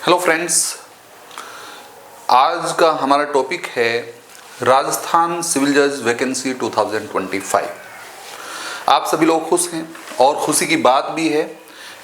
Hello friends, आज का हमारा टॉपिक है राजस्थान सिविल जज वैकेंसी 2025। आप सभी लोग खुश हैं और खुशी की बात भी है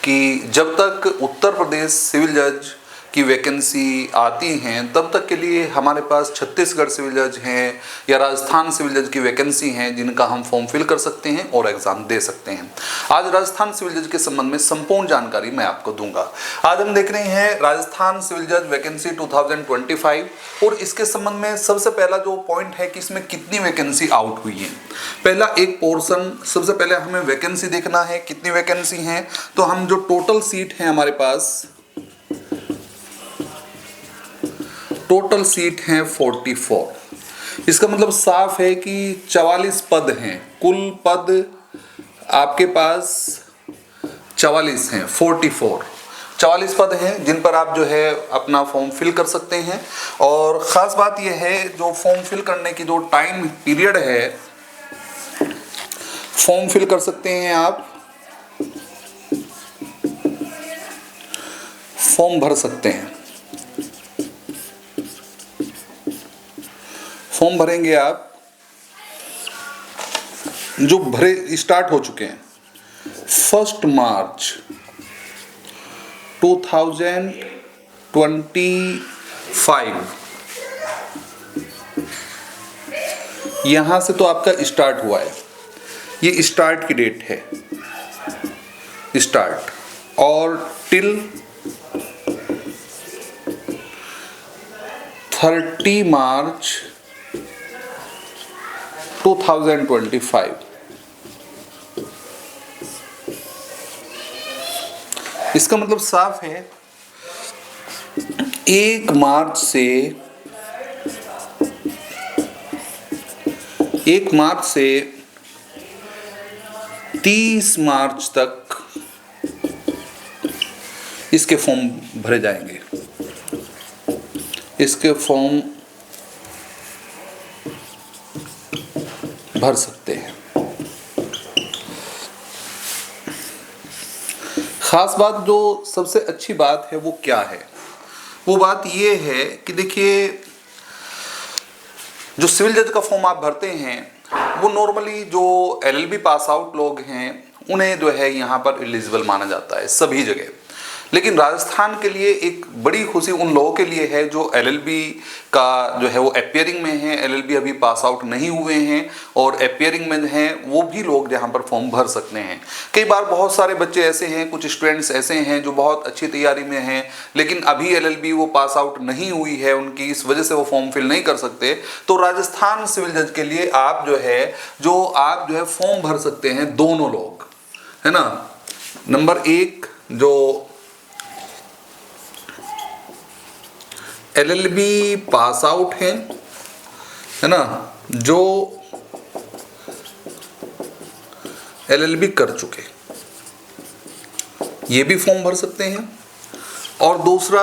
कि जब तक उत्तर प्रदेश सिविल जज की वैकेंसी आती हैं तब तक के लिए हमारे पास छत्तीसगढ़ सिविल जज हैं या राजस्थान सिविल जज की वैकेंसी हैं जिनका हम फॉर्म फिल कर सकते हैं और एग्ज़ाम दे सकते हैं। आज राजस्थान सिविल जज के संबंध में संपूर्ण जानकारी मैं आपको दूंगा। आज हम देख रहे हैं राजस्थान सिविल जज वैकेंसी 2025 और इसके संबंध में सबसे पहला जो पॉइंट है कि इसमें कितनी वैकेंसी आउट हुई है। पहला एक पोर्शन, सबसे पहले हमें वैकेंसी देखना है कितनी वैकेंसी हैं। तो हम जो टोटल सीट है हमारे पास, टोटल सीट हैं 44। इसका मतलब साफ है कि 44 पद हैं। कुल पद आपके पास 44 हैं, 44 पद हैं जिन पर आप जो है अपना फॉर्म फिल कर सकते हैं। और ख़ास बात यह है जो फॉर्म फिल करने की जो टाइम पीरियड है, फॉर्म फिल कर सकते हैं आप, फॉर्म भर सकते हैं। फॉर्म भरेंगे आप जो भरे स्टार्ट हो चुके हैं 1 मार्च 2025। यहां से तो आपका स्टार्ट हुआ है, ये स्टार्ट की डेट है, स्टार्ट, और टिल 30 मार्च 2025। इसका मतलब साफ है 1 मार्च से 30 मार्च तक इसके फॉर्म भरे जाएंगे। इसके फॉर्म भर सकते हैं। खास बात जो सबसे अच्छी बात है वो क्या है, वो बात ये है कि देखिए जो सिविल जज का फॉर्म आप भरते हैं वो नॉर्मली जो एलएलबी पास आउट लोग हैं उन्हें जो है यहाँ पर एलिजिबल माना जाता है सभी जगह। लेकिन राजस्थान के लिए एक बड़ी खुशी उन लोगों के लिए है जो एलएलबी का जो है वो अपियरिंग में हैं, एलएलबी अभी पास आउट नहीं हुए हैं और अपियरिंग में हैं, वो भी लोग यहाँ पर फॉर्म भर सकते हैं। कई बार बहुत सारे बच्चे ऐसे हैं, कुछ स्टूडेंट्स ऐसे हैं जो बहुत अच्छी तैयारी में हैं लेकिन अभी एलएलबी वो पास आउट नहीं हुई है उनकी, इस वजह से वो फॉर्म फिल नहीं कर सकते। तो राजस्थान सिविल जज के लिए आप जो है फॉर्म भर सकते हैं, दोनों लोग, है ना। नंबर 1 जो एलएलबी पास आउट हैं, है ना, जो एलएलबी कर चुके, ये भी फॉर्म भर सकते हैं। और दूसरा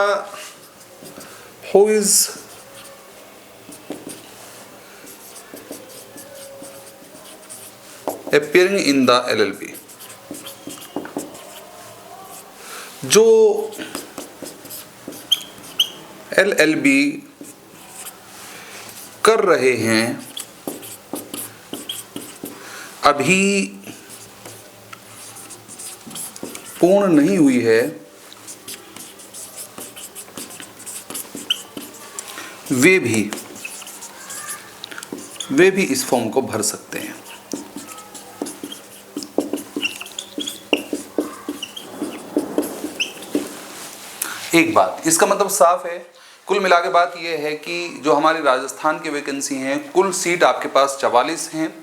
who is appearing in the LLB, जो एलएलबी कर रहे हैं, अभी पूर्ण नहीं हुई है, वे भी इस फॉर्म को भर सकते हैं। एक बात, इसका मतलब साफ है, कुल मिला के बात यह है कि जो हमारी राजस्थान की वैकेंसी हैं, कुल सीट आपके पास 44 हैं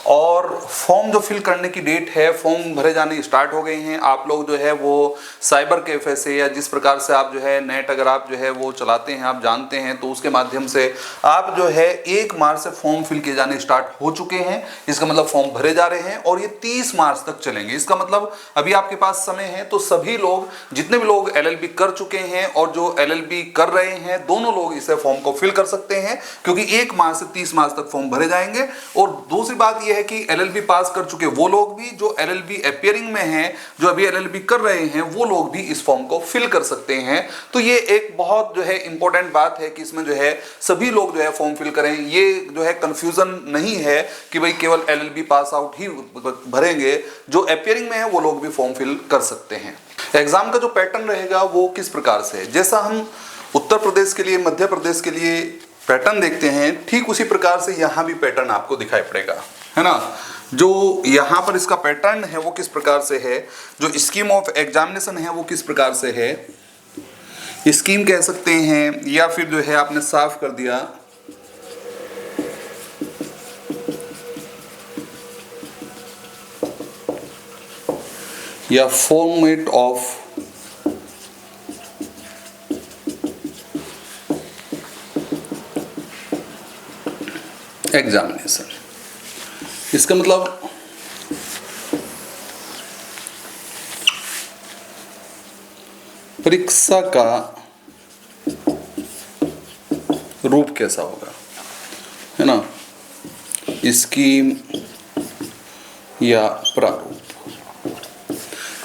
और फॉर्म जो फिल करने की डेट है, फॉर्म भरे जाने स्टार्ट हो गए हैं। आप लोग जो है वो साइबर कैफे से या जिस प्रकार से आप जो है नेट अगर आप जो है वो चलाते हैं, आप जानते हैं, तो उसके माध्यम से आप जो है 1 मार्च से फॉर्म फिल किए जाने स्टार्ट हो चुके हैं। इसका मतलब फॉर्म भरे जा रहे हैं और ये 30 मार्च तक चलेंगे। इसका मतलब अभी आपके पास समय है, तो सभी लोग, जितने भी लोग एलएलबी कर चुके हैं और जो एलएलबी कर रहे हैं, दोनों लोग इसे फॉर्म को फिल कर सकते हैं क्योंकि 1 मार्च से 30 मार्च तक फॉर्म भरे जाएंगे। और दूसरी बात ये है कि एलएलबी पास कर चुके वो लोग भी, जो एलएलबी अपियरिंग में हैं, जो अभी एलएलबी कर रहे हैं, वो लोग भी इस फॉर्म को फिल कर सकते हैं। तो ये एक बहुत जो है इंपॉर्टेंट बात है कि इसमें जो है सभी लोग जो है फॉर्म फिल करें। ये जो है कंफ्यूजन नहीं है कि भाई केवल एलएलबी पास आउट ही भरेंगे, जो अपियरिंग में है वो लोग भी फॉर्म फिल कर सकते हैं। एग्जाम का जो पैटर्न रहेगा वो किस प्रकार से है, जैसा हम उत्तर प्रदेश के लिए, मध्य प्रदेश के लिए पैटर्न देखते हैं, ठीक उसी प्रकार से यहाँ भी पैटर्न आपको दिखाई पड़ेगा, है ना। जो यहाँ पर इसका पैटर्न है वो किस प्रकार से है, जो स्कीम ऑफ एग्जामिनेशन है वो किस प्रकार से है, स्कीम कह सकते हैं, या फिर जो है आपने साफ कर दिया या फॉर्मेट ऑफ एग्जामिनेशन। इसका मतलब परीक्षा का रूप कैसा होगा, है ना, स्कीम या प्रारूप।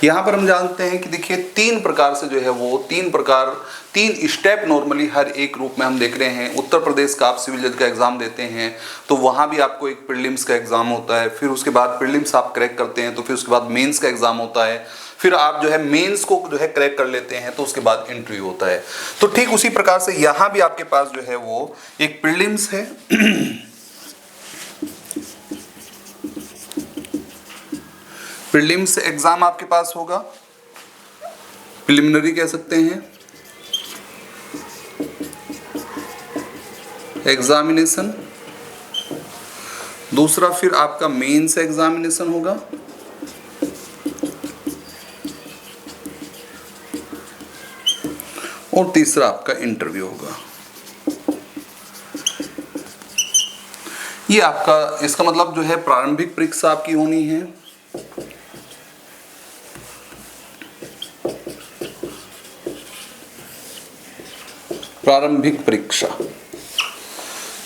यहाँ पर हम जानते हैं कि देखिए तीन प्रकार से जो है वो तीन स्टेप नॉर्मली हर एक रूप में हम देख रहे हैं। उत्तर प्रदेश का आप सिविल जज का एग्जाम देते हैं तो वहाँ भी आपको एक प्रीलिम्स का एग्जाम होता है, फिर उसके बाद प्रीलिम्स आप क्रैक करते हैं तो फिर उसके बाद मेंस का एग्जाम होता है, फिर आप जो है मेंस को जो है क्रैक कर लेते हैं तो उसके बाद इंटरव्यू होता है। तो ठीक उसी प्रकार से यहाँ भी आपके पास जो है वो एक प्रीलिम्स है प्रीलिम्स एग्जाम आपके पास होगा, प्रिलिमिनरी कह सकते हैं, एग्जामिनेशन, दूसरा फिर आपका मेंस एग्जामिनेशन होगा, और तीसरा आपका इंटरव्यू होगा। ये आपका, इसका मतलब जो है प्रारंभिक परीक्षा आपकी होनी है, प्रारंभिक परीक्षा,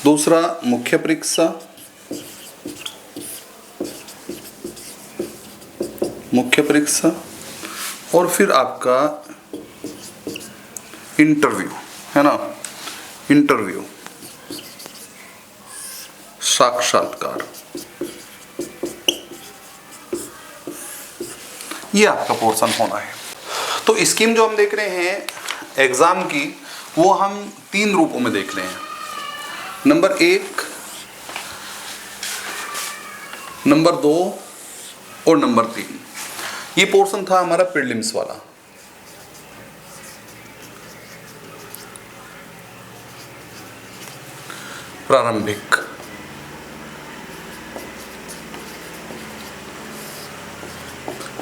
दूसरा मुख्य परीक्षा, और फिर आपका इंटरव्यू, है ना, इंटरव्यू, साक्षात्कार। ये आपका पोर्शन होना है। तो स्कीम जो हम देख रहे हैं एग्जाम की, वो हम तीन रूपों में देख रहे हैं। नंबर 1, नंबर 2 और नंबर 3। ये पोर्शन था हमारा प्रीलिम्स वाला।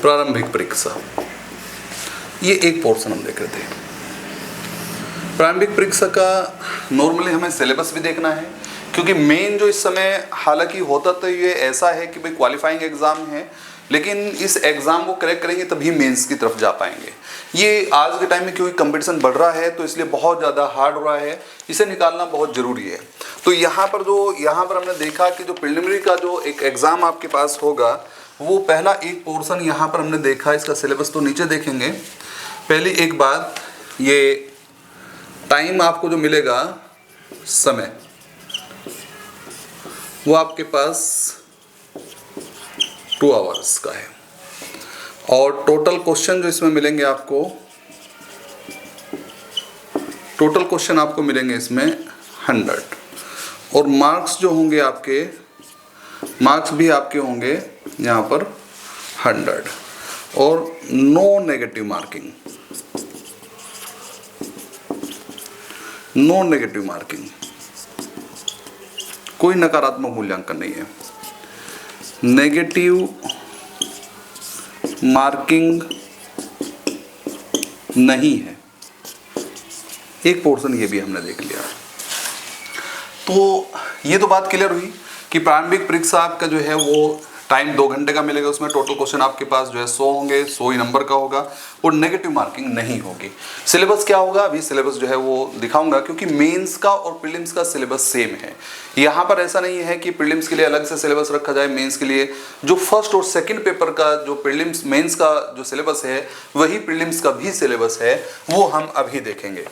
प्रारंभिक परीक्षा, ये एक पोर्शन हम देख रहे थे। प्रारंभिक परीक्षा का नॉर्मली हमें सिलेबस भी देखना है, क्योंकि मेन जो इस समय, हालांकि होता तो ये ऐसा है कि भाई क्वालिफाइंग एग्जाम है, लेकिन इस एग्जाम को क्रैक करेंगे तभी मेंस की तरफ जा पाएंगे। ये आज के टाइम में क्योंकि कंपटीशन बढ़ रहा है तो इसलिए बहुत ज़्यादा हार्ड हो रहा है, इसे निकालना बहुत ज़रूरी है। तो यहाँ पर हमने देखा कि जो प्रिलिमिनरी का जो एक एग्ज़ाम आपके पास होगा, वो पहला एक पोर्शन यहाँ पर हमने देखा। इसका सिलेबस तो नीचे देखेंगे। पहली एक बात, ये टाइम आपको जो मिलेगा, समय, वो आपके पास 2 आवर्स का है, और टोटल क्वेश्चन जो इसमें मिलेंगे आपको, टोटल क्वेश्चन आपको मिलेंगे इसमें 100, और मार्क्स जो होंगे आपके, मार्क्स भी आपके होंगे यहाँ पर 100, और no negative marking, no negative marking, कोई नकारात्मक मूल्यांकन नहीं है, नेगेटिव मार्किंग नहीं है। एक पोर्शन ये भी हमने देख लिया। तो ये तो बात क्लियर हुई कि प्रारंभिक परीक्षा आपका जो है वो टाइम 2 घंटे का मिलेगा, उसमें टोटल क्वेश्चन आपके पास जो है 100 होंगे, 100 ही नंबर का होगा और नेगेटिव मार्किंग नहीं होगी। सिलेबस क्या होगा अभी सिलेबस जो है वो दिखाऊंगा, क्योंकि मेंस का और प्रीलिम्स का सिलेबस सेम है। यहाँ पर ऐसा नहीं है कि प्रीलिम्स के लिए अलग से सिलेबस रखा जाए, मेंस के लिए जो फर्स्ट और सेकंड पेपर का जो प्रीलिम्स मेंस का जो सिलेबस है वही प्रीलिम्स का भी सिलेबस है, वो हम अभी देखेंगे।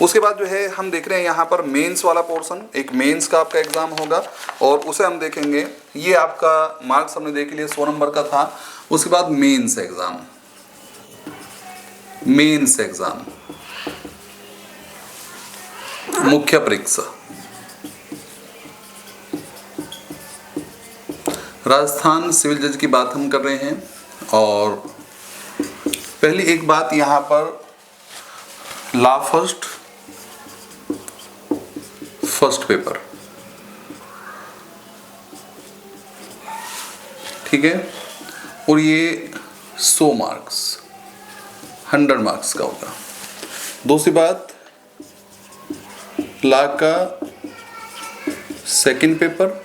उसके बाद जो है हम देख रहे हैं यहाँ पर मेंस वाला पोर्शन, एक मेंस का आपका एग्जाम होगा और उसे हम देखेंगे। ये आपका मार्क्स हमने देख लिया 100 नंबर का था। उसके बाद मेंस एग्जाम, मेंस एग्जाम मुख्य परीक्षा, राजस्थान सिविल जज की बात हम कर रहे हैं। और पहली एक बात यहाँ पर लॉ फर्स्ट पेपर, ठीक है, और ये 100 मार्क्स 100 मार्क्स का होगा। दूसरी बात लॉ का सेकंड पेपर,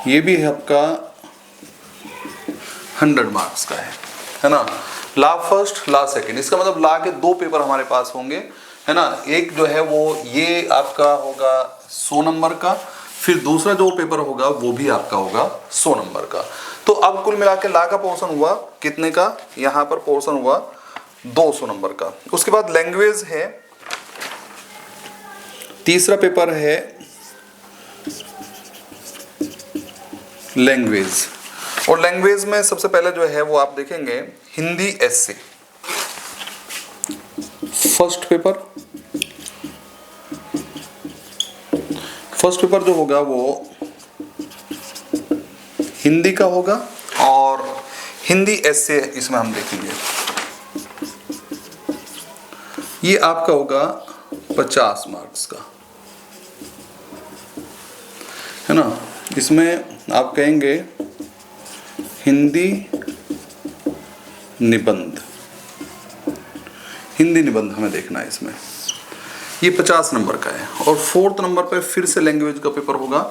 ये भी है आपका 100 मार्क्स का है ना। लॉ फर्स्ट लॉ सेकंड, इसका मतलब लॉ के 2 पेपर हमारे पास होंगे, है ना। एक जो है वो ये आपका होगा 100 नंबर का, फिर दूसरा जो पेपर होगा वो भी आपका होगा 100 नंबर का। तो अब कुल मिला के लॉ का पोर्शन हुआ कितने का, यहाँ पर पोर्शन हुआ 200 नंबर का। उसके बाद लैंग्वेज है, तीसरा पेपर है लैंग्वेज, और लैंग्वेज में सबसे पहले जो है वो आप देखेंगे हिंदी एसए फर्स्ट पेपर जो होगा वो हिंदी का होगा और हिंदी एसए इसमें हम देखेंगे, ये आपका होगा 50 मार्क्स का, है ना। इसमें आप कहेंगे हिंदी निबंध, हिंदी निबंध हमें देखना है इसमें, ये 50 नंबर का है। और 4th नंबर पे फिर से लैंग्वेज का पेपर होगा,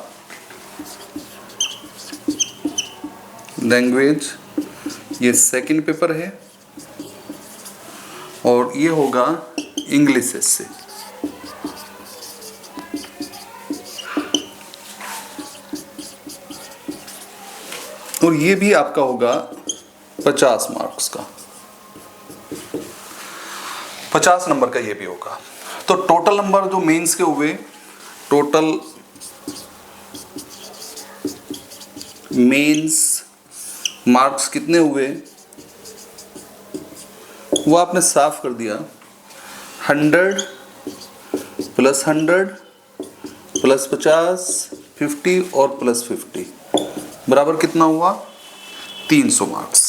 लैंग्वेज ये सेकंड पेपर है और ये होगा इंग्लिश एस्से, और ये भी आपका होगा 50 मार्क्स का, 50 नंबर का ये भी होगा। तो टोटल नंबर जो मेंस के हुए, टोटल मेंस मार्क्स कितने हुए वो आपने साफ कर दिया, 100 प्लस 100 प्लस 50 50 और प्लस 50 बराबर कितना हुआ 300 मार्क्स,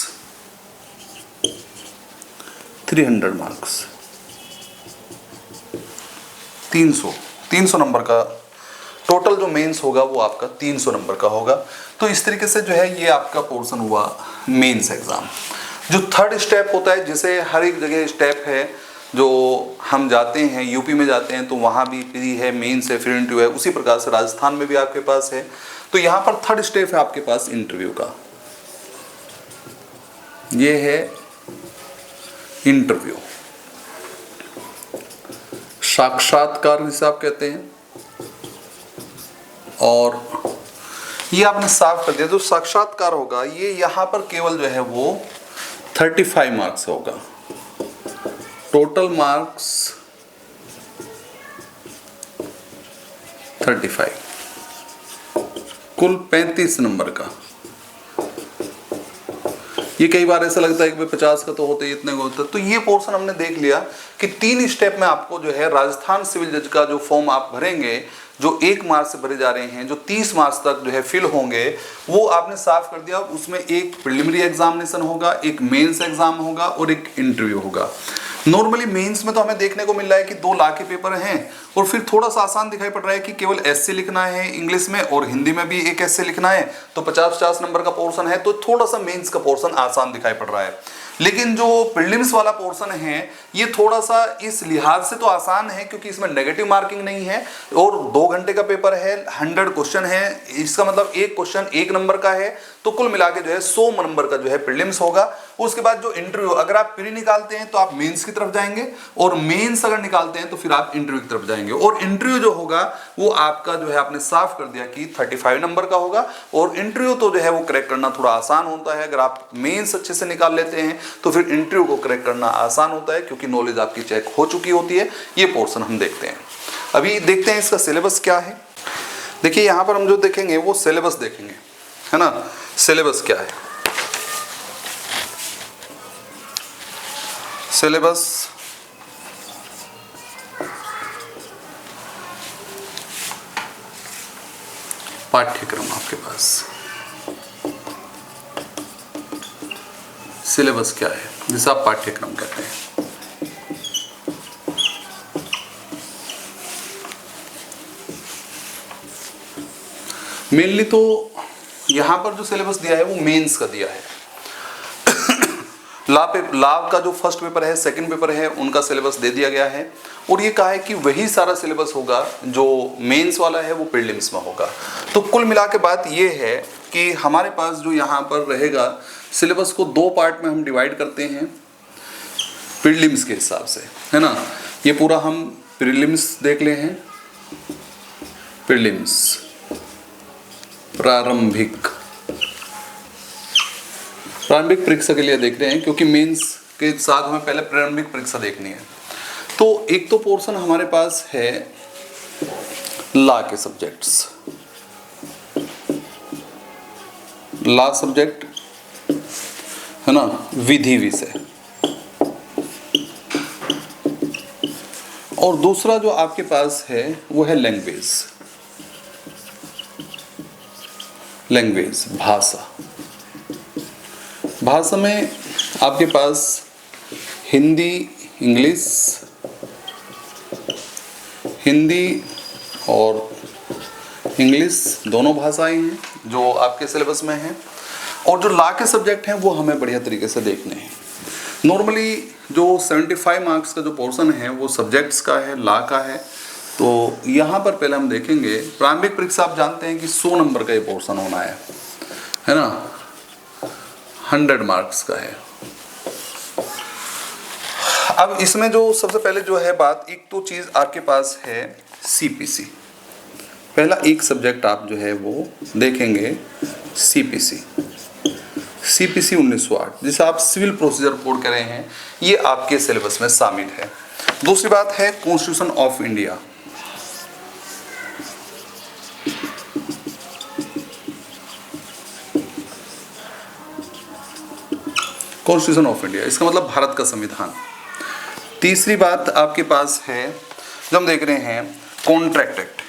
300 मार्क्स, 300 नंबर का टोटल जो मेंस होगा वो आपका 300 नंबर का होगा। तो इस तरीके से जो है ये आपका पोर्शन हुआ मेंस एग्जाम। जो थर्ड स्टेप होता है, जिसे हर एक जगह स्टेप है, जो हम जाते हैं यूपी में जाते हैं तो वहाँ भी प्री है, मेंस है, फिर इंटरव्यू है, उसी प्रकार से राजस्थान में भी आपके पास है। तो यहाँ पर थर्ड स्टेप है आपके पास इंटरव्यू का, ये है इंटरव्यू, साक्षात्कार जिसे आप कहते हैं। और ये आपने साफ कर दिया, जो साक्षात्कार होगा ये यहाँ पर केवल जो है वो 35 मार्क्स होगा, टोटल मार्क्स 35, कुल 35 नंबर का। ये कई बार ऐसा लगता है कि भाई 50 का तो होते ही इतने का होता है। तो ये पोर्शन हमने देख लिया कि 3 स्टेप में आपको जो है राजस्थान सिविल जज का जो फॉर्म आप भरेंगे, जो 1 मार्च से भरे जा रहे हैं, जो 30 मार्च तक जो है फिल होंगे, वो आपने साफ कर दिया। उसमें एक प्रिलिमिनरी एग्जामिनेशन होगा, एक मेंस एग्जाम होगा और एक इंटरव्यू होगा। नॉर्मली मेंस में तो हमें देखने को मिल रहा है कि 2 लाख के पेपर हैं और फिर थोड़ा सा आसान दिखाई पड़ रहा है कि केवल एसए लिखना है इंग्लिश में और हिंदी में भी एक एसए लिखना है, तो 50-50 नंबर का पोर्शन है, तो थोड़ा सा मेंस का पोर्शन आसान दिखाई पड़ रहा है। लेकिन जो प्रीलिम्स वाला पोर्शन है ये थोड़ा सा इस लिहाज से तो आसान है क्योंकि इसमें नेगेटिव मार्किंग नहीं है और 2 घंटे का पेपर है, 100 क्वेश्चन है, इसका मतलब एक क्वेश्चन 1 नंबर का है, तो कुल मिला के जो है 100 नंबर का जो है प्रीलिम्स होगा। उसके बाद जो इंटरव्यू, अगर आप प्री निकालते हैं तो आप मेंस की तरफ जाएंगे और मेंस अगर निकालते हैं तो फिर आप इंटरव्यू की तरफ जाएंगे। और इंटरव्यू जो होगा वो आपका जो है आपने साफ कर दिया कि 35 नंबर का होगा और इंटरव्यू तो जो है वो क्रैक करना थोड़ा आसान होता है। अगर आप मेंस अच्छे से निकाल लेते हैं तो फिर इंटरव्यू को क्रैक करना आसान होता है क्योंकि नॉलेज आपकी चेक हो चुकी होती है। ये पोर्शन हम देखते हैं। अभी देखते हैं इसका सिलेबस क्या है। देखिए यहां पर हम जो देखेंगे वो सिलेबस देखेंगे, है ना। सिलेबस क्या है, सिलेबस पाठ्यक्रम आपके पास सिलेबस क्या है जिसे आप पाठ्यक्रम कहते हैं। मेनली तो यहां पर जो सिलेबस दिया है वो मेंस का दिया है। लॉ का जो फर्स्ट पेपर है, सेकंड पेपर है, उनका सिलेबस दे दिया गया है और ये कहा है कि वही सारा सिलेबस होगा जो मेंस वाला है वो प्रीलिम्स में होगा। तो कुल मिला के बात ये है कि हमारे पास जो यहाँ पर रहेगा सिलेबस को 2 पार्ट में हम डिवाइड करते हैं प्रीलिम्स के हिसाब से, है ना। ये पूरा हम प्रीलिम्स देख ले हैं। प्रीलिम्स प्रारंभिक परीक्षा के लिए देख रहे हैं क्योंकि मेंस के साथ हमें पहले प्रारंभिक परीक्षा देखनी है। तो एक तो पोर्शन हमारे पास है लॉ के सब्जेक्ट्स, लॉ सब्जेक्ट, है ना, विधि विषय। और दूसरा जो आपके पास है वो है लैंग्वेज, भाषा। भाषा में आपके पास हिंदी, इंग्लिश, हिंदी और इंग्लिश दोनों भाषाएं हैं जो आपके सिलेबस में हैं। और जो लॉ के सब्जेक्ट हैं वो हमें बढ़िया तरीके से देखने हैं। नॉर्मली जो 75 मार्क्स का जो पोर्शन है वो सब्जेक्ट्स का है, लॉ का है। तो यहाँ पर पहले हम देखेंगे प्रारंभिक परीक्षा, आप जानते हैं कि 100 नंबर का ये पोर्शन होना है ना, 100 मार्क्स का है। अब इसमें जो सबसे पहले जो है बात, एक तो चीज़ आपके पास है सीपीसी। पहला एक सब्जेक्ट आप जो है वो देखेंगे सीपीसी 1908, जिसे आप सिविल प्रोसीजर कोड कह रहे हैं, ये आपके सिलेबस में शामिल है। दूसरी बात है constitution of India. Constitution of India इसका मतलब भारत का संविधान। तीसरी बात आपके पास है जो हम देख रहे हैं contract act,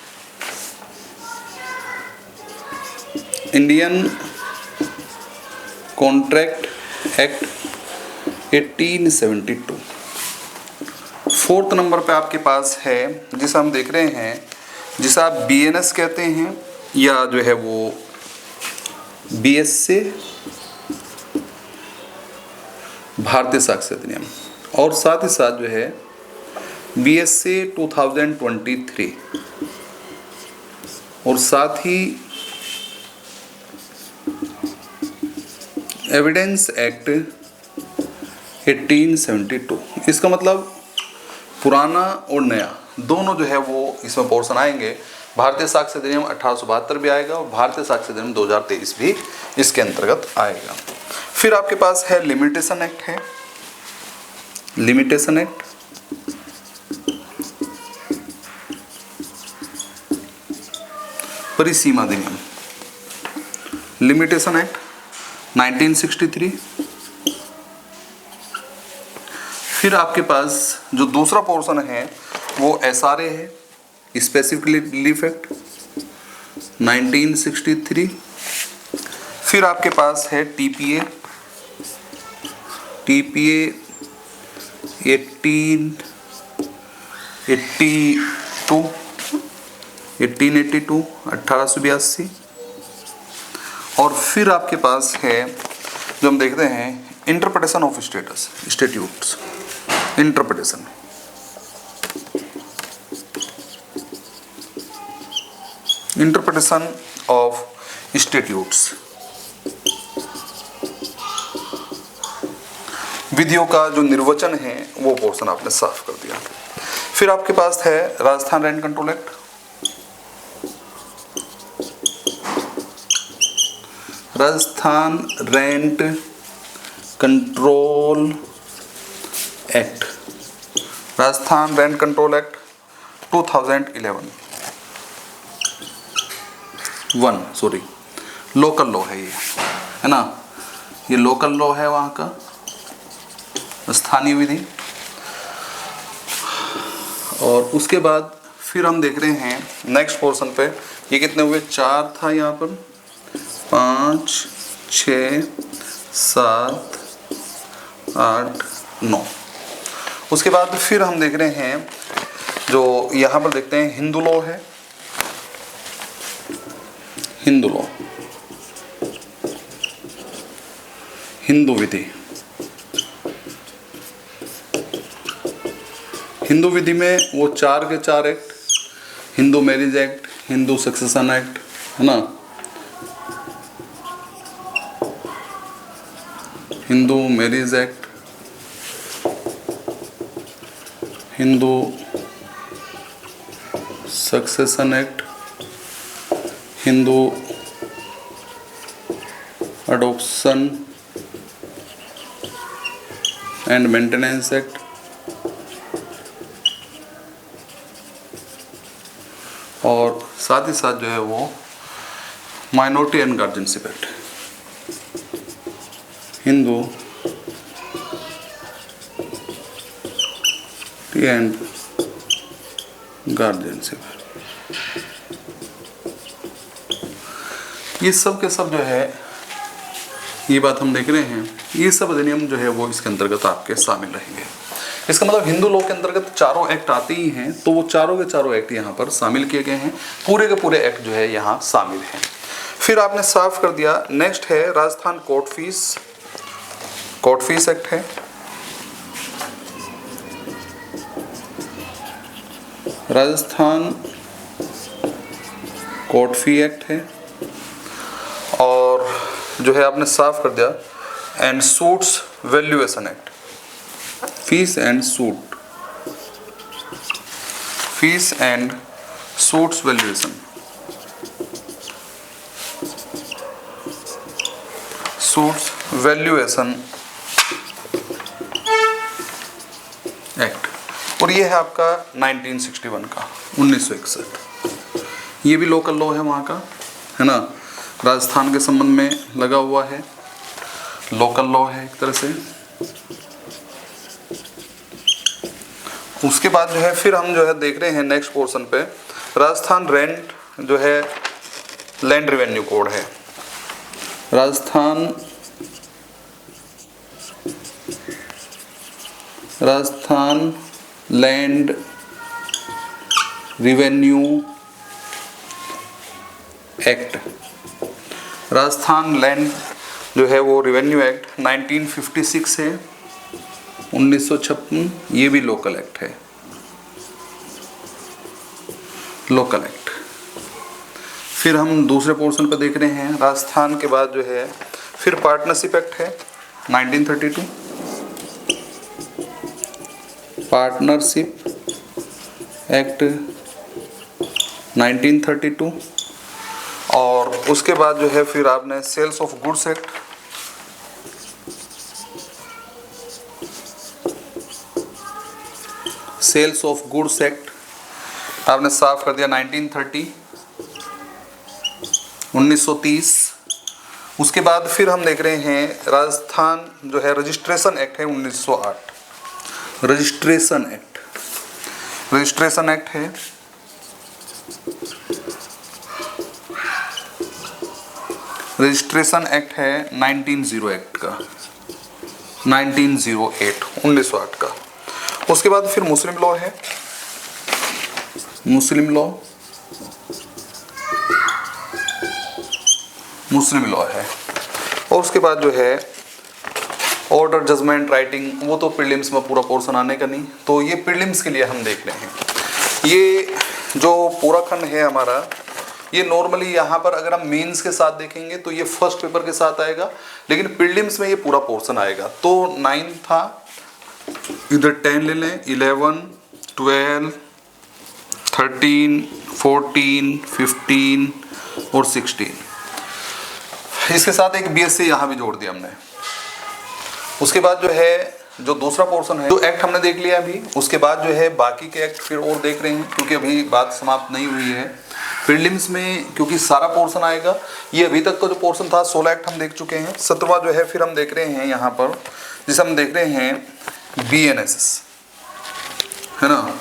Indian contract act 1872। Fourth number पे आपके पास है जिसे हम देख रहे हैं, जिसे आप बीएनएस कहते हैं या जो है वो बीएसए, भारतीय साक्ष्य अधिनियम, और साथ ही साथ जो है बीएसए 2023 और साथ ही एविडेंस एक्ट 1872। इसका मतलब पुराना और नया दोनों जो है वो इसमें पोर्शन आएंगे। भारतीय साक्ष्य अधिनियम 1872 भी आएगा और भारतीय साक्ष्य अधिनियम 2023 भी इसके अंतर्गत आएगा। फिर आपके पास है लिमिटेशन एक्ट है, लिमिटेशन एक्ट, परिसीमा अधिनियम, लिमिटेशन एक्ट 1963। फिर आपके पास जो दूसरा पोर्शन है वो एसआरए है, स्पेसिफिक रिलीफ एक्ट 1963। फिर आपके पास है टीपीए 1882 और फिर आपके पास है जो हम देखते हैं interpretation of status statutes, interpretation of statutes, विधियों का जो निर्वचन है वो पोर्शन आपने साफ कर दिया। फिर आपके पास है Rajasthan rent control act, Rajasthan rent control act, Rajasthan rent control act 2011 local law है ये, है ना, ये लोकल लॉ है वहाँ का, स्थानीय विधि। और उसके बाद फिर हम देख रहे हैं नेक्स्ट पोर्शन पे, ये कितने हुए, 4 था यहाँ पर, 5 6 7 8 9। उसके बाद फिर हम देख रहे हैं जो यहाँ पर देखते हैं हिंदू लॉ है, हिंदू लॉ, हिंदू विधि। हिंदू विधि में वो 4 के 4 act, Hindu marriage act, Hindu succession act, है ना, Hindu marriage act, Hindu succession act, Hindu adoption and maintenance act, और साथ ही साथ जो है वो minority and guardianship act, Hindu and guardianship. ये सब के सब जो है, ये बात हम देख रहे हैं, ये सब अधिनियम जो है वो इसके अंतर्गत आपके शामिल रहेंगे। इसका मतलब हिंदू लॉ के अंतर्गत चारों एक्ट आते ही हैं, तो वो चारों के चारों एक्ट यहाँ पर शामिल किए गए हैं, पूरे के पूरे एक्ट जो है यहाँ शामिल हैं। फिर आपने साफ कर दिया। नेक्स्ट है राजस्थान कोर्ट फीस एक्ट है, राजस्थान कोर्ट फी एक्ट है, और जो है आपने साफ कर दिया and suits valuation act, fees and suits valuation, suits valuation act, और ये है आपका 1961 का, 1961। ये भी लोकल लॉ है वहाँ का, है ना, राजस्थान के संबंध में लगा हुआ है, लोकल लॉ है एक तरह से। उसके बाद जो है फिर हम जो है देख रहे हैं नेक्स्ट पोर्शन पे, राजस्थान रेंट जो है लैंड रेवेन्यू कोड है, Rajasthan land revenue act, Rajasthan land जो है वो रेवेन्यू एक्ट 1956 है, 1956। ये भी लोकल एक्ट है, लोकल एक्ट। फिर हम दूसरे पोर्शन पर देख रहे हैं, राजस्थान के बाद जो है फिर पार्टनरशिप एक्ट है 1932, पार्टनरशिप एक्ट 1932, और उसके बाद जो है फिर आपने sales of goods act, sales of goods act आपने साफ कर दिया 1930, 1930। उसके बाद फिर हम देख रहे हैं राजस्थान जो है रजिस्ट्रेशन एक्ट है 1908, रजिस्ट्रेशन एक्ट है, रजिस्ट्रेशन एक्ट है 1908 का, 1908 का। उसके बाद फिर मुस्लिम लॉ है, मुस्लिम लॉ है, और उसके बाद जो है ऑर्डर, जजमेंट, राइटिंग, वो तो प्रीलिम्स में पूरा पोर्शन आने का नहीं, तो ये प्रीलिम्स के लिए हम देख रहे हैं। ये जो पूरा खंड है हमारा, ये नॉर्मली यहाँ पर अगर हम मेंस के साथ देखेंगे तो ये फर्स्ट पेपर के साथ आएगा, लेकिन प्रीलिम्स में ये पूरा पोर्शन आएगा। तो 9 था, इधर 10 ले लें, 11, 12, 13, 14, 15 और 16। इसके साथ एक BSc यहाँ भी जोड़ दिया हमने। उसके बाद जो है जो दूसरा पोर्शन है, जो एक्ट हमने देख लिया अभी, उसके बाद जो है बाकी के एक्ट फिर और देख रहे हैं, क्योंकि अभी बात समाप्त नहीं हुई है। प्रीलिम्स में क्योंकि सारा पोर्शन आएगा, ये अभी तक का जो पोर्शन था 16 एक्ट हम देख चुके हैं। 17वां जो है फिर हम देख रहे हैं यहाँ पर, जिसे हम देख रहे हैं BNSS, है ना,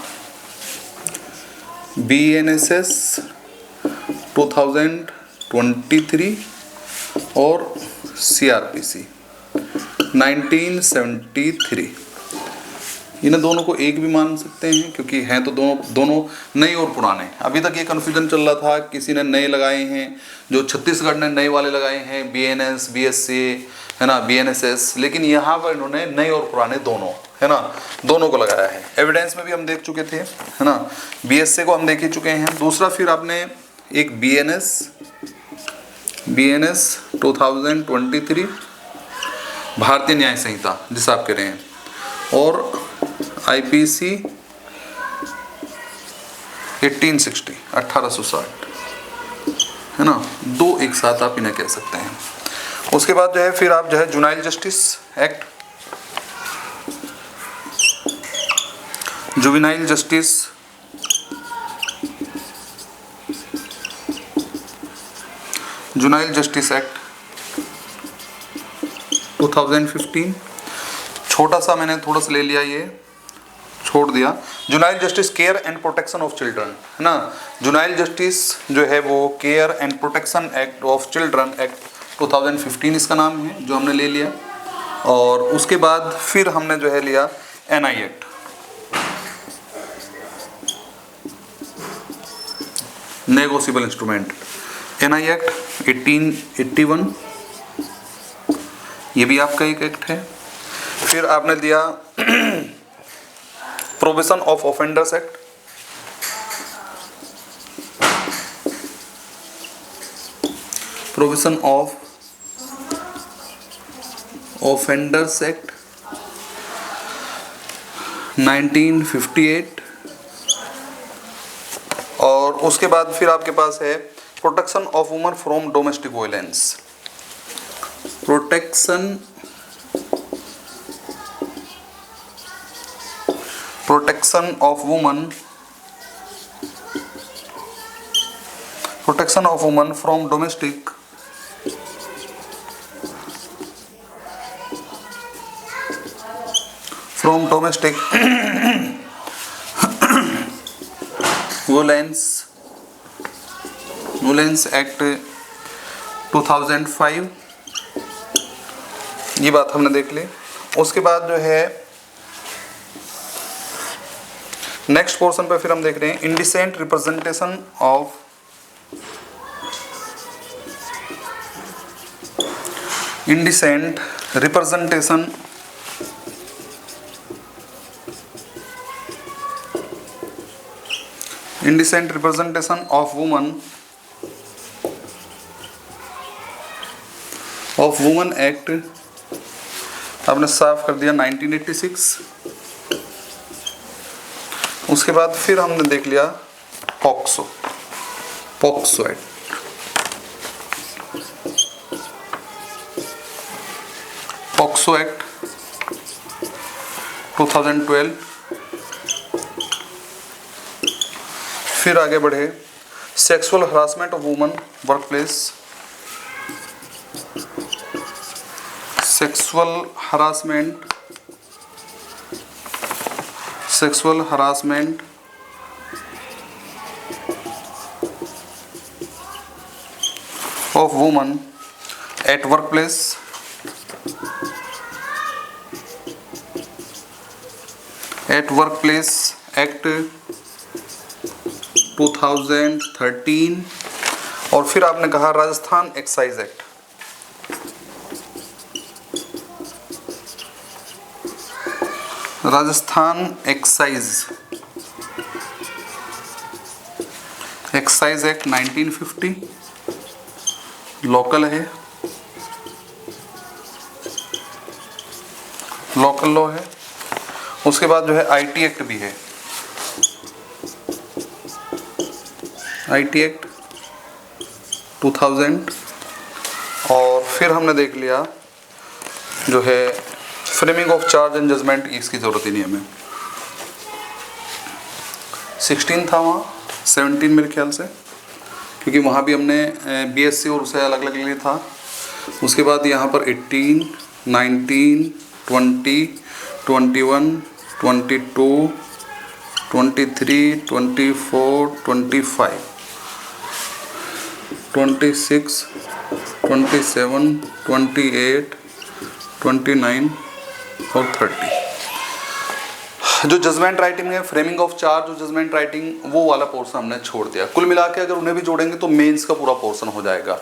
BNSS 2023 और CRPC 1973। इन्हें दोनों को एक भी मान सकते हैं, क्योंकि हैं तो दोनों नए और पुराने। अभी तक ये कन्फ्यूजन चल रहा था, किसी ने नए लगाए हैं, जो छत्तीसगढ़ ने नए वाले लगाए हैं, BNS, BSc, है ना, BNSS, लेकिन यहाँ पर इन्होंने नए और पुराने दोनों, है ना, दोनों को लगाया है। एविडेंस में भी हम देख चुके थे, है ना, BSc को हम देख ही चुके हैं। दूसरा फिर आपने एक BNS 2023 भारतीय न्याय संहिता जिसे आप कह रहे हैं, और IPC 1860 1860, है ना, दो एक साथ आप इन्हें कह सकते हैं। उसके बाद जो है फिर आप जो है juvenile justice act, juvenile justice, juvenile justice act 2015, छोटा सा मैंने थोड़ा सा ले लिया, ये छोड़ दिया। Juvenile justice care and protection of children, है ना, जुनाइल जस्टिस जो है वो care and protection act of children act 2015 इसका नाम है, जो हमने ले लिया। और उसके बाद फिर हमने जो है लिया NI act, negotiable instrument, NI act 1881, ये भी आपका एक एक्ट है। फिर आपने दिया provision of offenders act, provision of offenders act 1958, और उसके बाद फिर आपके पास है protection of women from domestic violence, protection of women from domestic violence act 2005, ये बात हमने देख ली। उसके बाद जो है नेक्स्ट पोर्शन पे फिर हम देख रहे हैं indecent representation of women act आपने साफ कर दिया 1986। उसके बाद फिर हमने देख लिया पॉक्सो एक्ट, पॉक्सो एक्ट 2012। फिर आगे बढ़े sexual harassment of woman work place, sexual harassment of women at work place, act 2013। और फिर आपने कहा Rajasthan excise act, Rajasthan excise act 1950 local है, लोकल लॉ है। उसके बाद जो है आईटी एक्ट भी है, आईटी एक्ट 2000। और फिर हमने देख लिया जो है framing of charge and judgement, इसकी ज़रूरत ही नहीं हमें। 16 था वहाँ, 17 मेरे ख्याल से, क्योंकि वहाँ भी हमने बीएससी और उसे अलग अलग लिया था। उसके बाद यहाँ पर 18, 19, 20, 21, 22, 23, 24, 25, 26, 27, 28, 29 और 30। जो जजमेंट राइटिंग है, फ्रेमिंग ऑफ चार्ज और जजमेंट राइटिंग, वो वाला पोर्शन हमने छोड़ दिया। कुल मिला के अगर उन्हें भी जोड़ेंगे तो मेंस का पूरा पोर्शन हो जाएगा,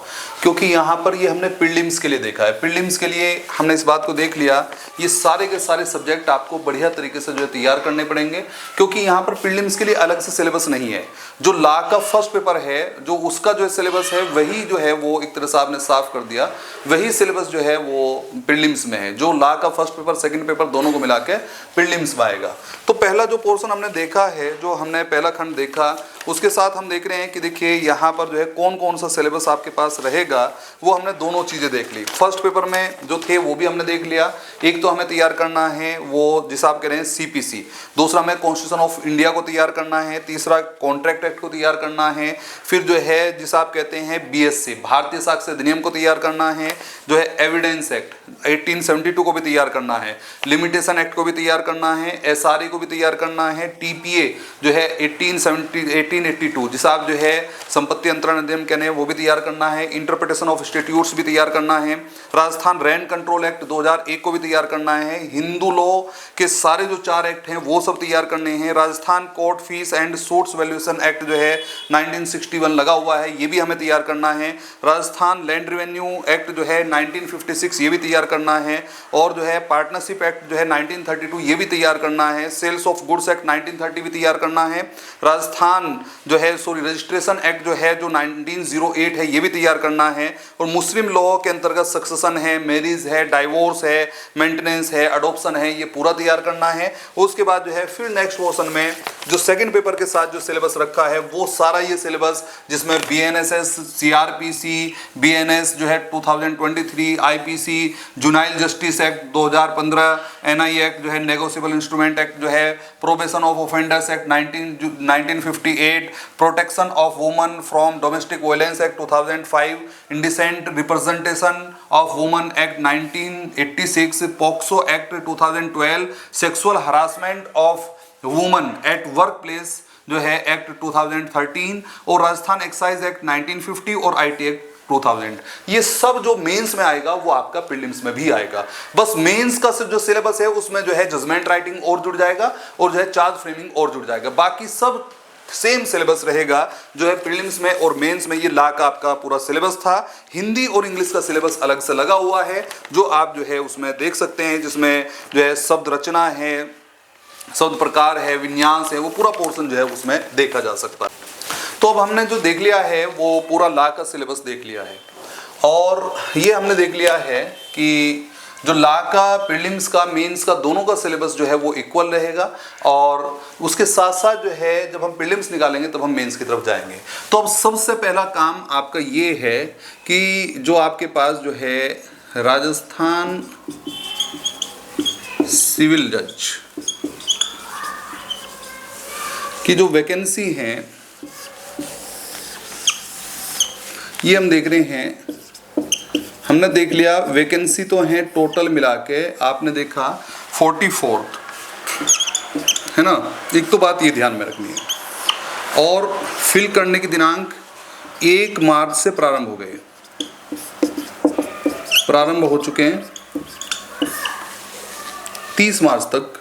क्योंकि यहाँ पर ये हमने प्रीलिम्स के लिए देखा है। प्रीलिम्स के लिए हमने इस बात को देख लिया, ये सारे के सारे सब्जेक्ट आपको बढ़िया तरीके से जो है तैयार करने पड़ेंगे, क्योंकि यहाँ पर प्रीलिम्स के लिए अलग से सिलेबस नहीं है। जो लॉ का फर्स्ट पेपर है, जो उसका जो है सिलेबस है, वही जो है वो एक तरह से आपने साफ कर दिया, वही सिलेबस जो है वो प्रीलिम्स में है। जो लॉ का फर्स्ट पेपर, सेकंड पेपर दोनों को मिला के प्रीलिम्स में आएगा। तो पहला जो पोर्शन हमने देखा है, जो हमने पहला खंड देखा, उसके साथ हम देख रहे हैं कि देखिए यहाँ पर जो है कौन कौन सा सिलेबस आपके पास रहेगा, वो हमने दोनों चीज़ें देख ली। फर्स्ट पेपर में जो थे वो भी हमने देख लिया। एक तो हमें तैयार करना है वो जिसे आप कह रहे हैं सीपीसी, दूसरा हमें कॉन्स्टिट्यूशन ऑफ इंडिया को तैयार करना है, तीसरा कॉन्ट्रैक्ट एक्ट को तैयार करना है, फिर जो है जिसे आप कहते हैं बीएससी, भारतीय साक्ष्य अधिनियम को तैयार करना है, जो है एविडेंस एक्ट 1872 को भी तैयार करना है, लिमिटेशन एक्ट को भी तैयार करना है, एसआरए को भी तैयार करना है, टीपीए जो है 1882 जिसे आप जो है संपत्ति अंतरण अधिनियम कहते हैं वो भी तैयार करना है, इंटरप्रिटेशन ऑफ स्टैट्यूट्स भी तैयार करना है, राजस्थान रैंड कंट्रोल एक्ट 2001 को भी तैयार करना है, हिंदू लॉ के सारे जो 4 एक्ट हैं वो सब तैयार करने हैं, Rajasthan court fees and suits valuation act जो है 1961 लगा हुआ है, ये भी हमें तैयार करना है, राजस्थान लैंड रेवेन्यू एक्ट जो है 1956 ये भी तैयार करना है, और जो है पार्टनरशिप एक्ट जो है 1932 ये भी तैयार करना है, सेल्स ऑफ गुड्स एक्ट 1930 भी तैयार करना है, राजस्थान जो है रजिस्ट्रेशन एक्ट जो है जो 1908 है ये भी तैयार करना है, और मुस्लिम लॉ के अंतर्गत सक्सेशन है, मैरिज है, डाइवोर्स है, मेंटेनेंस है, अडॉप्शन है, ये पूरा तैयार करना है। उसके बाद जो है फिर नेक्स्ट पोर्शन में जो सेकंड पेपर के साथ जो सिलेबस रखा है वो सारा ये सिलेबस, जिसमें बीएनएसएस, सीआरपीसी, बीएनएस जो है 2023, IPC, juvenile justice act 2015, NI act जो है नेगोशिएबल इंस्ट्रूमेंट एक्ट जो है, probation of offenders act 1958, protection of women from domestic violence act 2005, indecent representation of women act 1986, POCSO act 2012, sexual harassment of women at work place जो है act 2013, और Rajasthan excise act 1950 और IT act 2000। ये सब जो mains में आएगा वो आपका प्रीलिम्स में भी आएगा। बस मेंस का जो सिलेबस है उसमें जो है जजमेंट राइटिंग और जुड़ जाएगा और जो है चार्ज फ्रेमिंग और जुड़ जाएगा, बाकी सब सेम सिलेबस रहेगा जो है प्रीलिम्स में और मेंस में। ये लॉ का आपका पूरा सिलेबस था। हिंदी और इंग्लिश का सिलेबस अलग से लगा हुआ है जो आप जो है उसमें देख सकते हैं, जिसमें जो है शब्द रचना है, शब्द प्रकार है, विन्यास है, वो पूरा पोर्शन जो है उसमें देखा जा सकता है। तो अब हमने जो देख लिया है वो पूरा लॉ का सिलेबस देख लिया है, और ये हमने देख लिया है कि जो लॉ का, प्रीलिम्स का, मेंस का दोनों का सिलेबस जो है वो इक्वल रहेगा, और उसके साथ साथ जो है जब हम प्रीलिम्स निकालेंगे तब हम मेंस की तरफ जाएंगे। तो अब सबसे पहला काम आपका ये है कि जो आपके पास जो है राजस्थान सिविल जज की जो वैकेंसी है ये हम देख रहे हैं। हमने देख लिया वैकेंसी तो है टोटल मिला के, आपने देखा 44 है ना। एक तो बात ये ध्यान में रखनी है, और फिल करने की दिनांक 1 मार्च से प्रारंभ हो गए, प्रारंभ हो चुके हैं। 30 मार्च तक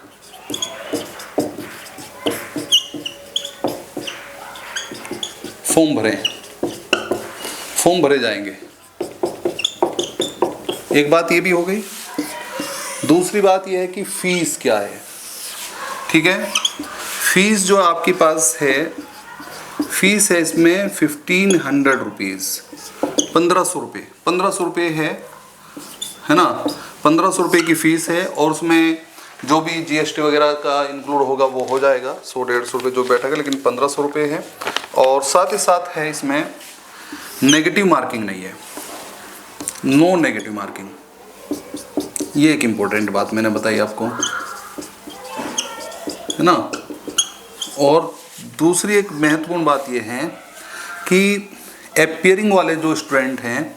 फॉर्म भरे जाएंगे। एक बात ये भी हो गई। दूसरी बात ये है कि फीस क्या है। ठीक है। फीस जो आपके पास है, फीस है इसमें 1500 रुपीज़, 1500 रुपये, 1500 रुपये है ना, 1500 रुपये की फ़ीस है। और उसमें जो भी जीएसटी वगैरह का इंक्लूड होगा वो हो जाएगा 100-150 रुपये जो बैठेगा, लेकिन 1500 रुपये है। और साथ ही साथ है इसमें नेगेटिव मार्किंग नहीं है, नो नेगेटिव मार्किंग। ये एक इम्पोर्टेंट बात मैंने बताई आपको, है ना। और दूसरी एक महत्वपूर्ण बात ये है कि अपीयरिंग वाले जो स्टूडेंट हैं,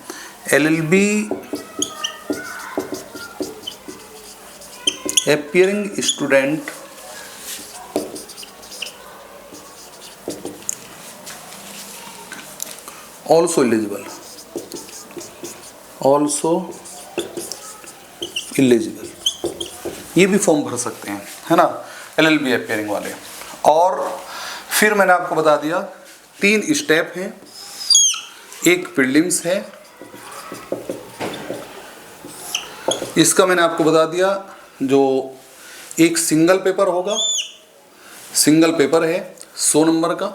LLB appearing student also eligible, ये भी फॉर्म भर सकते हैं, है ना, एलएलबी अपीयरिंग वाले। और फिर मैंने आपको बता दिया 3 स्टेप हैं, एक प्रीलिम्स है, इसका मैंने आपको बता दिया, जो एक सिंगल पेपर होगा, सिंगल पेपर है 100 नंबर का,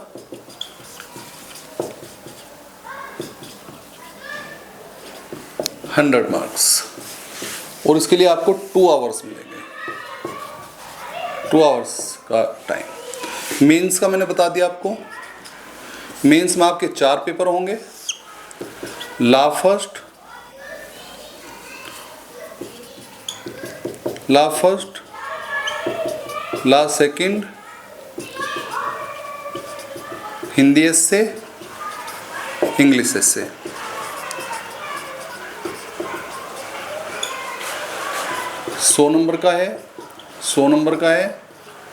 $100 मार्क्स, और इसके लिए आपको 2 आवर्स मिलेंगे, 2 आवर्स का टाइम। मेंस का मैंने बता दिया आपको, मेंस में आपके 4 पेपर होंगे, law first, law second, Hindi essay, English essay. सौ नंबर का है, 100 नंबर का है,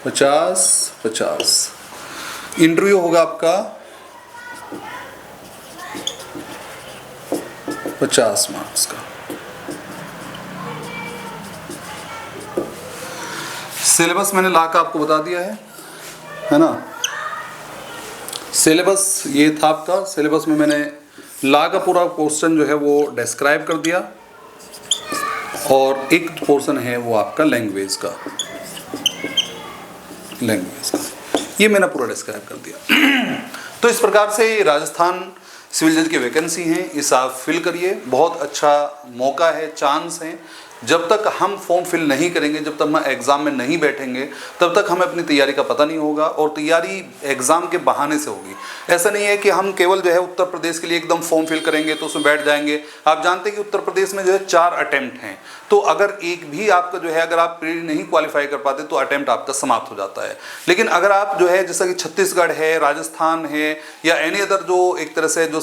50-50। इंटरव्यू होगा आपका 50 मार्क्स का। सिलेबस मैंने ला का आपको बता दिया है ना। सिलेबस ये था आपका, सिलेबस में मैंने ला का पूरा क्वेश्चन जो है वो डिस्क्राइब कर दिया, और एक पोर्शन है वो आपका लैंग्वेज का, ये मैंने पूरा डिस्क्राइब कर दिया। तो इस प्रकार से राजस्थान सिविल जज की वैकेंसी हैं, इस आप फिल करिए, बहुत अच्छा मौका है, चांस है। जब तक हम फॉर्म फिल नहीं करेंगे, जब तक हम एग्ज़ाम में नहीं बैठेंगे, तब तक हमें अपनी तैयारी का पता नहीं होगा, और तैयारी एग्ज़ाम के बहाने से होगी। ऐसा नहीं है कि हम केवल जो है उत्तर प्रदेश के लिए एकदम फॉर्म फिल करेंगे तो उसमें बैठ जाएंगे। आप जानते हैं कि उत्तर प्रदेश में जो है 4 अटेम्प्ट हैं, तो अगर एक भी आपका जो है, अगर आप प्री नहीं क्वालिफाई कर पाते तो अटेम्प्ट आपका समाप्त हो जाता है। लेकिन अगर आप जो है, जैसा कि छत्तीसगढ़ है, राजस्थान है, या एनी अदर जो एक तरह से जो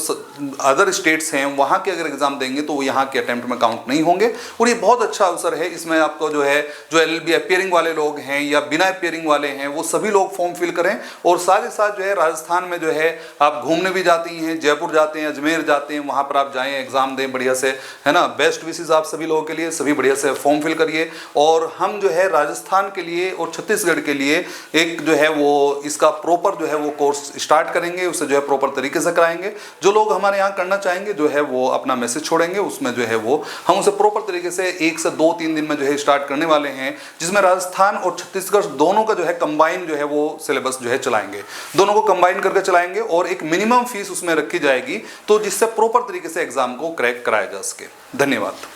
अदर स्टेट्स हैं, वहाँ के अगर एग्ज़ाम देंगे तो वो यहाँ के अटेम्प्ट में काउंट नहीं होंगे। और ये बहुत अच्छा अवसर है, इसमें आपको जो है, जो एलएलबी अपीयरिंग वाले लोग हैं या बिना अपीयरिंग वाले हैं, वो सभी लोग फॉर्म फिल करें। और साथ ही साथ जो है, राजस्थान में जो है आप घूमने भी जाती हैं, जयपुर जाते हैं, अजमेर जाते हैं, वहाँ पर आप जाएँ, एग्ज़ाम दें बढ़िया से, है ना। बेस्ट विशेस आप सभी लोगों के लिए, सभी बढ़िया से फॉर्म फिल करिए। और हम जो है राजस्थान के लिए और छत्तीसगढ़ के लिए एक जो है वो इसका प्रॉपर जो है वो कोर्स स्टार्ट करेंगे, उसे जो है प्रॉपर तरीके से कराएंगे। जो लोग हमारे यहाँ करना चाहेंगे जो है वो अपना मैसेज छोड़ेंगे, उसमें जो है वो हम उसे प्रॉपर तरीके से 1 से 2-3 दिन में जो है स्टार्ट करने वाले हैं, जिसमें राजस्थान और छत्तीसगढ़ दोनों का जो है कंबाइन जो है वो सिलेबस जो है चलाएंगे, दोनों को कंबाइन करके चलाएंगे, और एक मिनिमम फीस उसमें रखी जाएगी, तो जिससे प्रॉपर तरीके से एग्जाम को क्रैक कराया जा सके। धन्यवाद।